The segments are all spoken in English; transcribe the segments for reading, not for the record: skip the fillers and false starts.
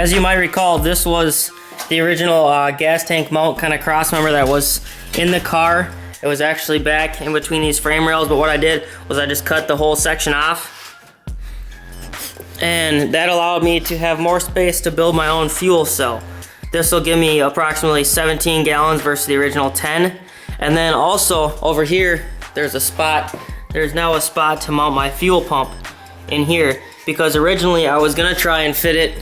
As you might recall, this was the original gas tank mount kind of cross member that was in the car. It was actually back in between these frame rails, but what I did was I just cut the whole section off. And that allowed me to have more space to build my own fuel cell. This will give me approximately 17 gallons versus the original 10. And then also over here, there's now a spot to mount my fuel pump in here, because originally I was gonna try and fit it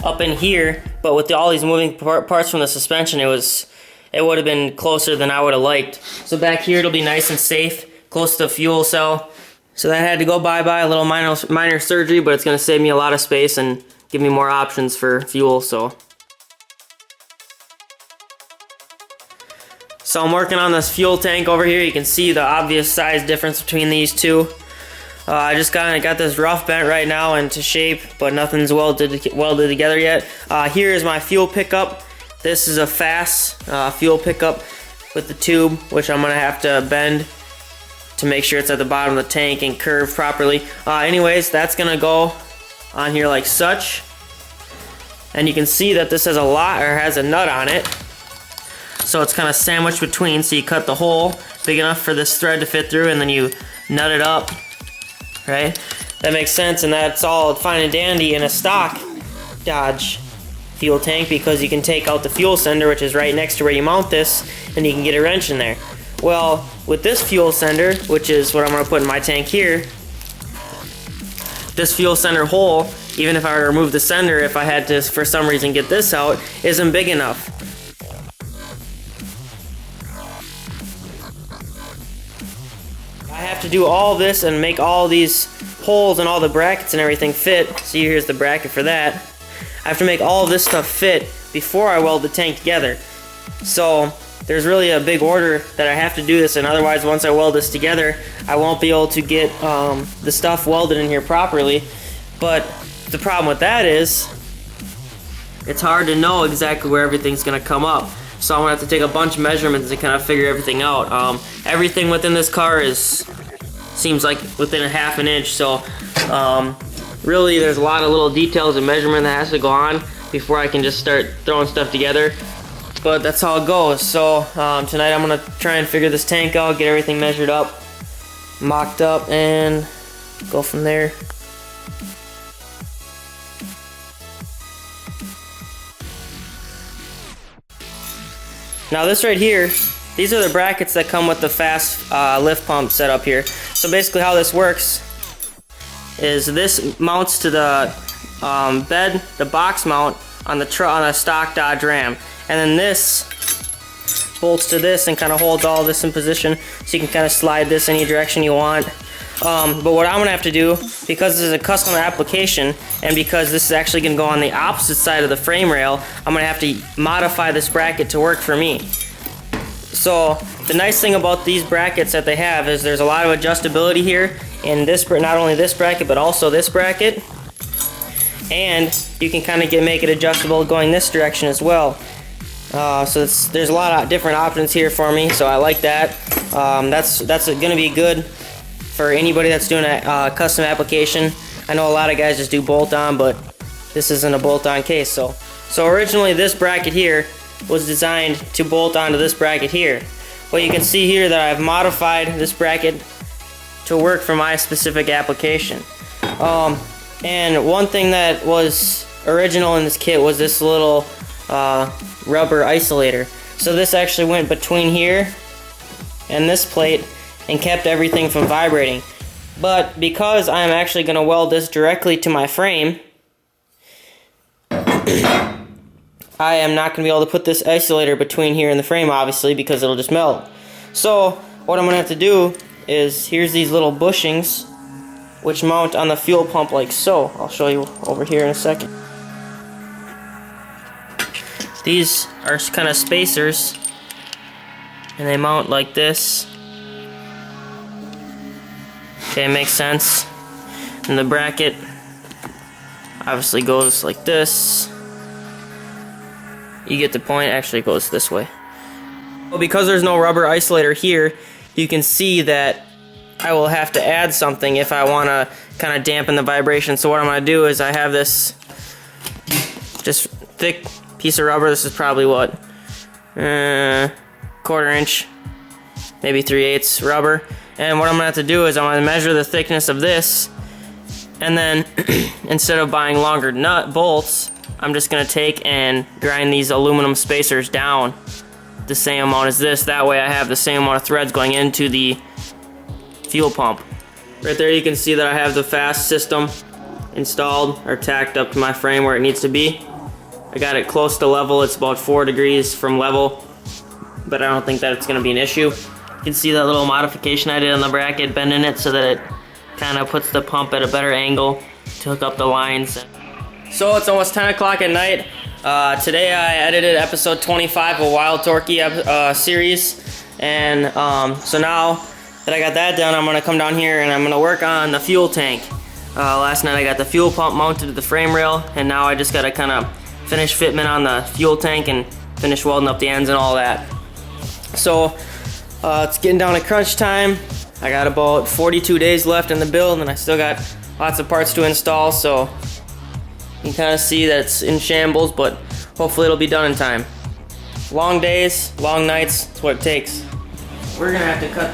up in here, but with all these moving parts from the suspension, it would have been closer than I would have liked. So back here it'll be nice and safe, close to the fuel cell. So that had to go bye-bye, a little minor surgery, but it's gonna save me a lot of space and give me more options for fuel. So I'm working on this fuel tank over here. You can see the obvious size difference between these two. I just got this rough bent right now into shape, but nothing's welded together yet. Here is my fuel pickup. This is a FASS fuel pickup with the tube, which I'm gonna have to bend to make sure it's at the bottom of the tank and curve properly. Anyways, that's gonna go on here like such. And you can see that this has a nut on it. So it's kind of sandwiched between, so you cut the hole big enough for this thread to fit through, and then you nut it up, right? That makes sense, and that's all fine and dandy in a stock Dodge fuel tank, because you can take out the fuel sender, which is right next to where you mount this, and you can get a wrench in there. Well, with this fuel sender, which is what I'm going to put in my tank here, this fuel sender hole, even if I were to remove the sender, if I had to for some reason get this out, isn't big enough. I have to do all this and make all these holes and all the brackets and everything fit. See, here's the bracket for that. I have to make all of this stuff fit before I weld the tank together. So there's really a big order that I have to do this, and otherwise once I weld this together, I won't be able to get the stuff welded in here properly. But the problem with that is it's hard to know exactly where everything's gonna come up. So I'm gonna have to take a bunch of measurements to kind of figure everything out. Everything within this car seems like within a half an inch. So really, there's a lot of little details and measurement that has to go on before I can just start throwing stuff together. But that's how it goes. So tonight I'm gonna try and figure this tank out, get everything measured up, mocked up, and go from there. Now this right here, these are the brackets that come with the FASS lift pump setup here. So basically how this works is this mounts to the bed, the box mount on a stock Dodge Ram. And then this bolts to this and kind of holds all this in position, so you can kind of slide this any direction you want. But what I'm going to have to do, because this is a custom application, and because this is actually going to go on the opposite side of the frame rail, I'm going to have to modify this bracket to work for me. So the nice thing about these brackets that they have is there's a lot of adjustability here in this, not only this bracket, but also this bracket. And you can kind of make it adjustable going this direction as well. So there's a lot of different options here for me, so I like that. That's going to be good for anybody that's doing a custom application. I know a lot of guys just do bolt-on, but this isn't a bolt-on case. So originally this bracket here was designed to bolt onto this bracket here. Well, you can see here that I've modified this bracket to work for my specific application. And one thing that was original in this kit was this little rubber isolator. So this actually went between here and this plate and kept everything from vibrating. But because I'm actually going to weld this directly to my frame, I am not going to be able to put this isolator between here and the frame, obviously, because it'll just melt. So what I'm going to have to do is, here's these little bushings which mount on the fuel pump like so. I'll show you over here in a second. These are kind of spacers, and they mount like this. Okay, makes sense. And the bracket obviously goes like this. You get the point. Actually, it goes this way. Well, because there's no rubber isolator here, you can see that I will have to add something if I want to kind of dampen the vibration. So what I'm going to do is I have this just thick piece of rubber. This is probably what, 1/4 inch, maybe 3/8 rubber. And what I'm gonna have to do is I'm gonna measure the thickness of this, and then instead of buying longer nut bolts, I'm just gonna take and grind these aluminum spacers down the same amount as this. That way I have the same amount of threads going into the fuel pump. Right there you can see that I have the FASS system installed or tacked up to my frame where it needs to be. I got it close to level. It's about 4 degrees from level, but I don't think that it's gonna be an issue. You can see that little modification I did on the bracket, bending it so that it kind of puts the pump at a better angle to hook up the lines. So it's almost 10 o'clock at night. Today I edited episode 25 of Wild-Torquey series, and so now that I got that done, I'm gonna come down here and I'm gonna work on the fuel tank. Last night I got the fuel pump mounted to the frame rail, and now I just gotta kind of finish fitment on the fuel tank and finish welding up the ends and all that. So it's getting down to crunch time. I got about 42 days left in the build, and I still got lots of parts to install, so you can kind of see that it's in shambles, but hopefully it'll be done in time. Long days, long nights, that's what it takes. We're gonna have to cut.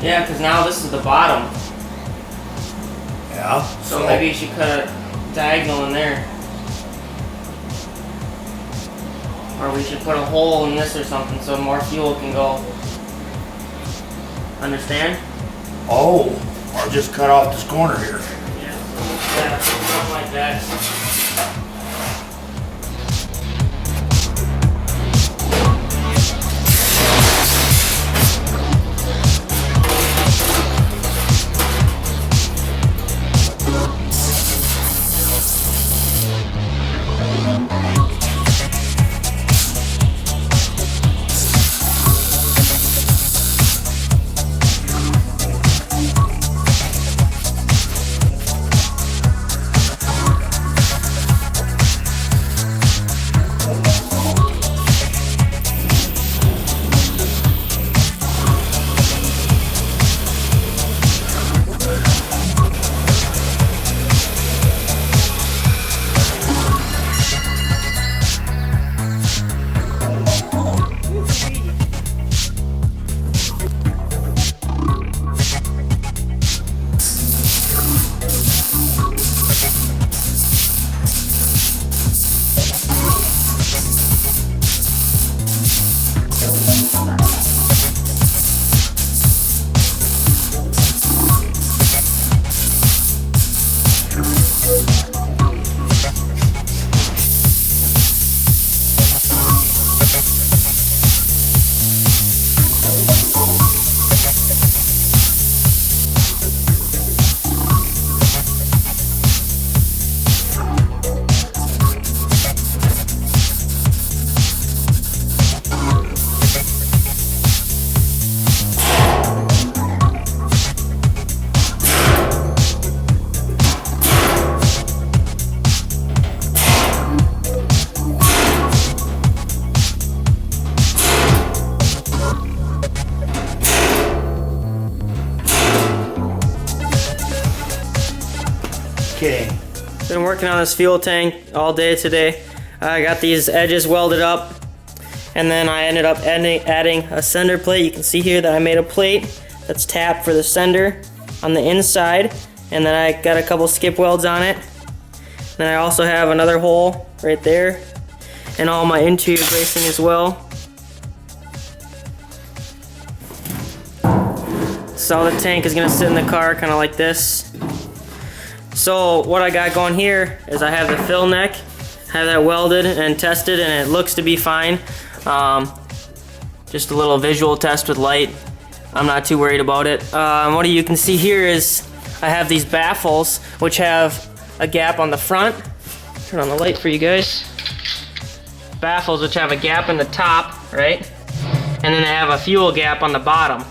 Yeah, because now this is the bottom. Yeah. So maybe you should cut a diagonal in there. Or we should put a hole in this or something so more fuel can go. Understand? Oh, or just cut off this corner here. Yeah, something like that. Okay. Been working on this fuel tank all day today. I got these edges welded up, and then I ended up adding a sender plate. You can see here that I made a plate that's tapped for the sender on the inside, and then I got a couple skip welds on it. Then I also have another hole right there, and all my interior bracing as well. So the tank is gonna sit in the car kind of like this. So what I got going here is I have the fill neck, have that welded and tested, and it looks to be fine. Just a little visual test with light. I'm not too worried about it. What you can see here is I have these baffles which have a gap on the front. Turn on the light for you guys. Baffles which have a gap in the top, right? And then they have a fuel gap on the bottom.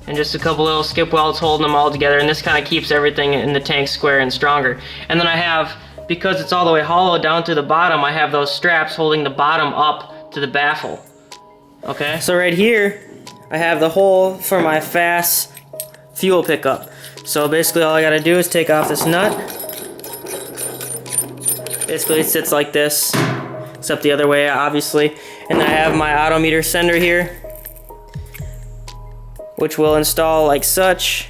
And just a couple little skip welds holding them all together, and this kind of keeps everything in the tank square and stronger. And then I have, because it's all the way hollow down to the bottom, I have those straps holding the bottom up to the baffle. Okay? So right here, I have the hole for my FASS fuel pickup. So basically all I gotta do is take off this nut, Basically it sits like this, except the other way obviously. And then I have my Autometer sender here, which will install like such.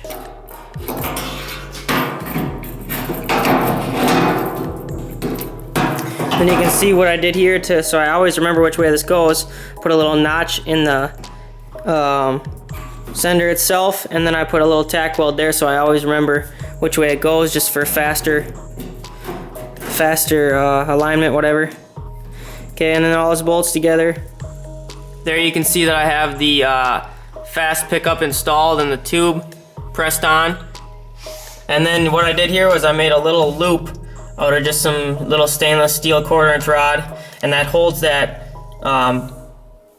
Then you can see what I did here so I always remember which way this goes. Put a little notch in the sender itself, and then I put a little tack weld there so I always remember which way it goes, just for faster alignment, whatever. Okay, and then all those bolts together. There you can see that I have the FASS pickup installed and the tube pressed on. And then what I did here was I made a little loop out of just some little stainless steel 1/4-inch rod, and that holds that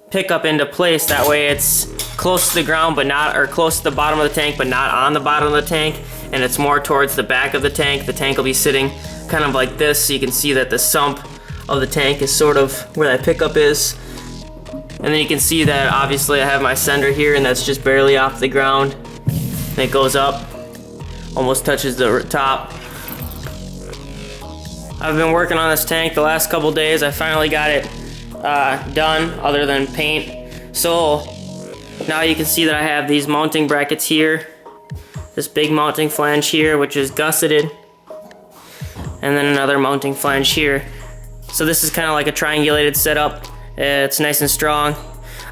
pickup into place. That way it's close to the ground, but not, or close to the bottom of the tank, but not on the bottom of the tank, and it's more towards the back of the tank. The tank will be sitting kind of like this, so you can see that the sump of the tank is sort of where that pickup is. And then you can see that obviously I have my sender here, and that's just barely off the ground. And it goes up, almost touches the top. I've been working on this tank the last couple days. I finally got it done, other than paint. So now you can see that I have these mounting brackets here, this big mounting flange here, which is gusseted, and then another mounting flange here. So this is kind of like a triangulated setup. It's nice and strong.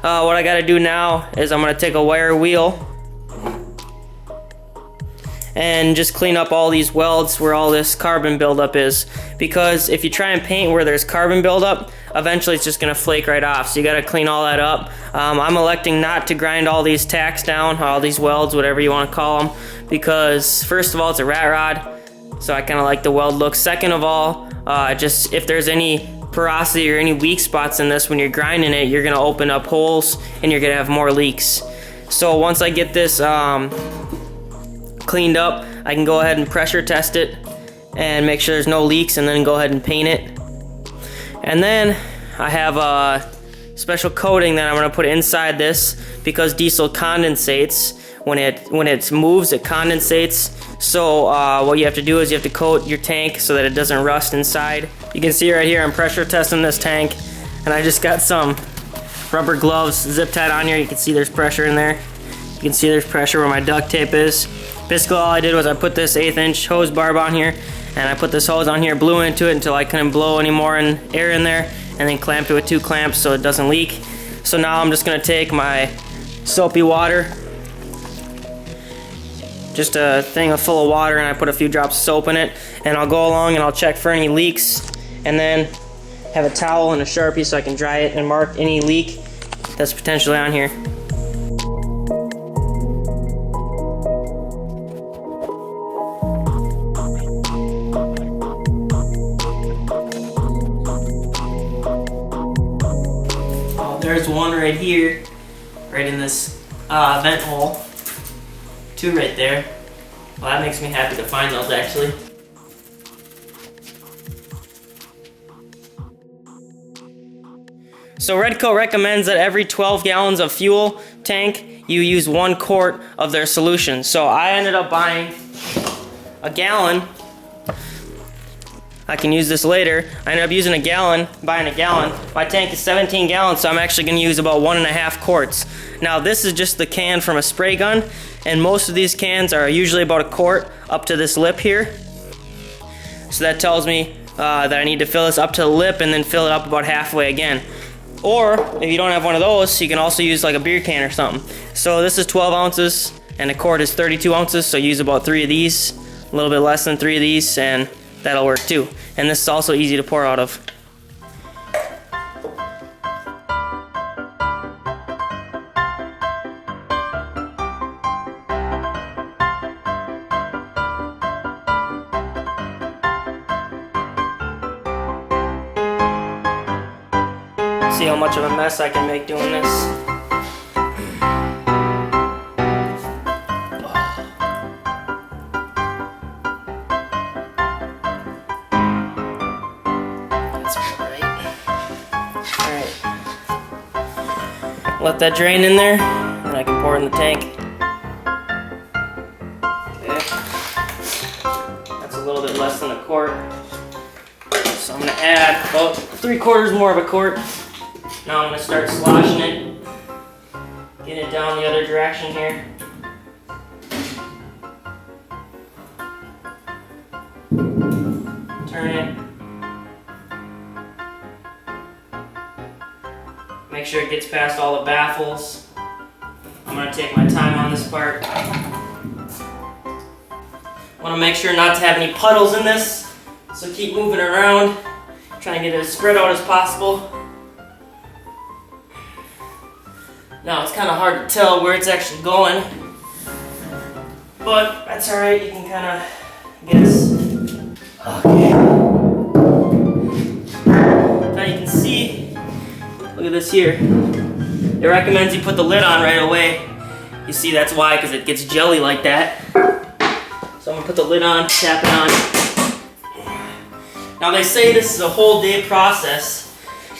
What I gotta do now is I'm gonna take a wire wheel and just clean up all these welds where all this carbon buildup is, because if you try and paint where there's carbon buildup, eventually it's just gonna flake right off. So you gotta clean all that up. I'm electing not to grind all these tacks down, all these welds, whatever you want to call them, because first of all, it's a rat rod, so I kind of like the weld look. Second of all, just if there's any porosity or any weak spots in this when you're grinding it, you're gonna open up holes and you're gonna have more leaks. So once I get this cleaned up, I can go ahead and pressure test it and make sure there's no leaks, and then go ahead and paint it. And then I have a special coating that I'm going to put inside this, because diesel condensates. When it moves, it condensates. So what you have to do is you have to coat your tank so that it doesn't rust inside. You can see right here I'm pressure testing this tank, and I just got some rubber gloves zip tied on here. You can see there's pressure in there. You can see there's pressure where my duct tape is. Basically all I did was I put this 1/8-inch hose barb on here, and I put this hose on here, blew into it until I couldn't blow any more air in there, and then clamped it with 2 clamps so it doesn't leak. So now I'm just gonna take my soapy water, just a thing full of water, and I put a few drops of soap in it, and I'll go along and I'll check for any leaks, and then have a towel and a Sharpie so I can dry it and mark any leak that's potentially on here. There's one right here, right in this vent hole. 2 right there. Well, that makes me happy to find those, actually. So Redco recommends that every 12 gallons of fuel tank, you use 1 quart of their solution. So I ended up buying a gallon. I can use this later. I ended up using buying a gallon. My tank is 17 gallons, so I'm actually gonna use about 1.5 quarts. Now this is just the can from a spray gun, and most of these cans are usually about 1 quart up to this lip here. So that tells me that I need to fill this up to the lip and then fill it up about halfway again. Or if you don't have one of those, you can also use like a beer can or something. So this is 12 ounces and a quart is 32 ounces, so use about 3 of these, a little bit less than 3 of these, and that'll work too. And this is also easy to pour out of. See how much of a mess I can make doing this. Let that drain in there, and I can pour it in the tank. Okay. That's a little bit less than 1 quart. So I'm gonna add about 3/4 more of a quart. Now I'm gonna start sloshing it. Get it down the other direction here. Turn it. Make sure it gets past all the baffles. I'm gonna take my time on this part. Want to make sure not to have any puddles in this, so keep moving around, trying to get it as spread out as possible. Now it's kind of hard to tell where it's actually going, but that's alright, you can kind of guess. Okay. Now you can see, look at this here. It recommends you put the lid on right away. You see that's why, because it gets jelly like that. So I'm gonna put the lid on, tap it on. Now they say this is a whole day process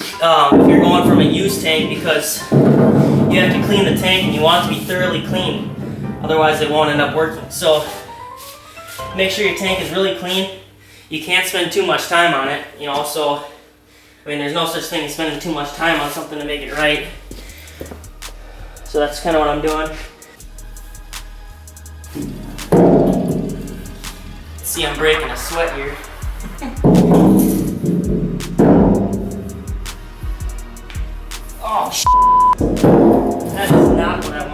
if you're going from a used tank, because you have to clean the tank and you want it to be thoroughly clean. Otherwise it won't end up working. So make sure your tank is really clean. You can't spend too much time on it, you know, so I mean there's no such thing as spending too much time on something to make it right. So that's kind of what I'm doing. See, I'm breaking a sweat here. Oh, that is not what I